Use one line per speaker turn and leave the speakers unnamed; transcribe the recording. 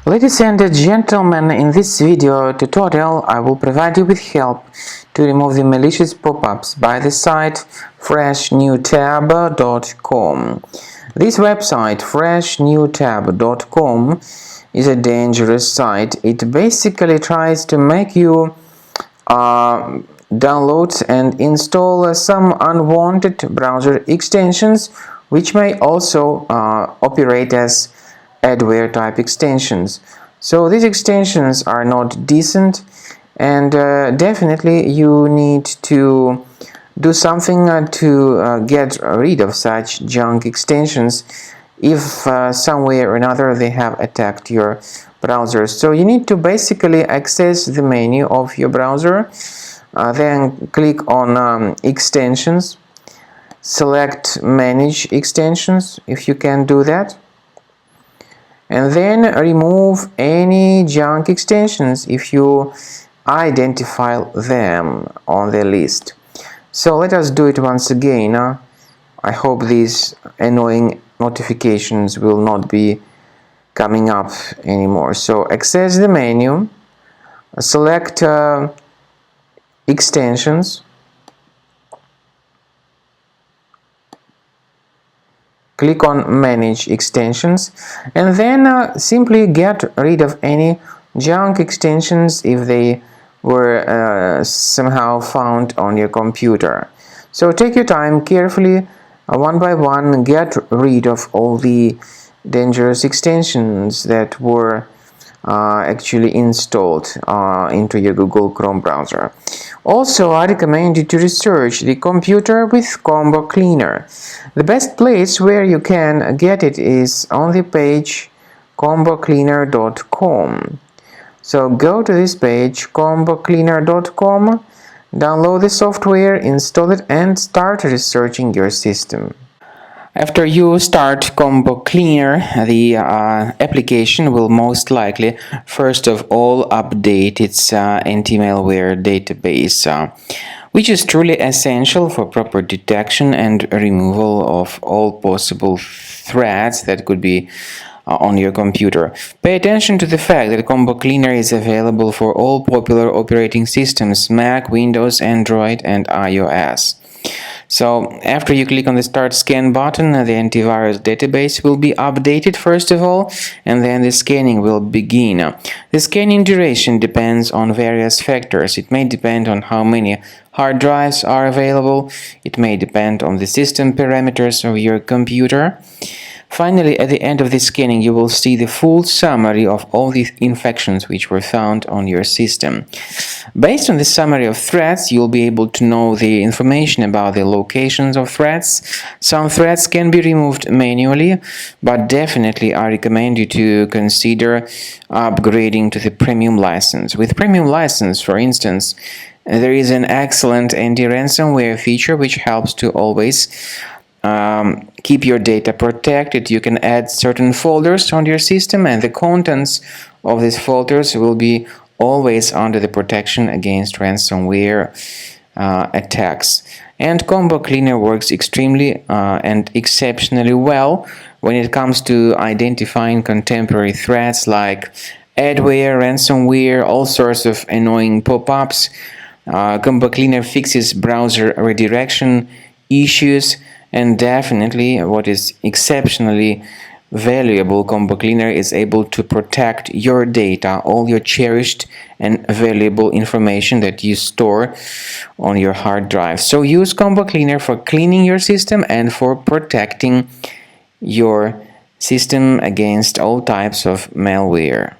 Ladies and gentlemen, in this video tutorial I will provide you with help to remove the malicious pop-ups by the site freshNewTab.com. This website, freshNewTab.com, is a dangerous site. It basically tries to make you download and install some unwanted browser extensions, which may also operate as adware type extensions. So these extensions are not decent, and definitely you need to do something to get rid of such junk extensions if some way or another they have attacked your browser. So you need to basically access the menu of your browser, then click on extensions, select manage extensions if you can do that, and then remove any junk extensions if you identify them on the list. So let us do it once again. I hope these annoying notifications will not be coming up anymore. So access the menu, select extensions, click on manage extensions, and then simply get rid of any junk extensions if they were somehow found on your computer. So take your time carefully, one by one, get rid of all the dangerous extensions that were actually installed into your Google Chrome browser. Also, I recommend you to research the computer with Combo Cleaner. The best place where you can get it is on the page combocleaner.com. So go to this page, combocleaner.com, download the software, install it, and start researching your system. After you start Combo Cleaner, the application will most likely first of all update its anti-malware database, which is truly essential for proper detection and removal of all possible threats that could be on your computer. Pay attention to the fact that Combo Cleaner is available for all popular operating systems: Mac, Windows, Android, and iOS. So after you click on the Start Scan button, the antivirus database will be updated first of all, and then the scanning will begin. The scanning duration depends on various factors. It may depend on how many hard drives are available. It may depend on the system parameters of your computer. Finally, at the end of the scanning, you will see the full summary of all the infections which were found on your system. Based on the summary of threats, you'll be able to know the information about the locations of threats. Some threats can be removed manually, but definitely I recommend you to consider upgrading to the premium license. With premium license, for instance, there is an excellent anti-ransomware feature which helps to always keep your data protected. You can add certain folders on your system, and the contents of these folders will be always under the protection against ransomware attacks. And Combo Cleaner works extremely and exceptionally well when it comes to identifying contemporary threats like adware, ransomware, all sorts of annoying pop-ups. Combo Cleaner fixes browser redirection issues, and definitely what is exceptionally valuable, Combo Cleaner is able to protect your data, all your cherished and valuable information that you store on your hard drive. So use Combo Cleaner for cleaning your system and for protecting your system against all types of malware.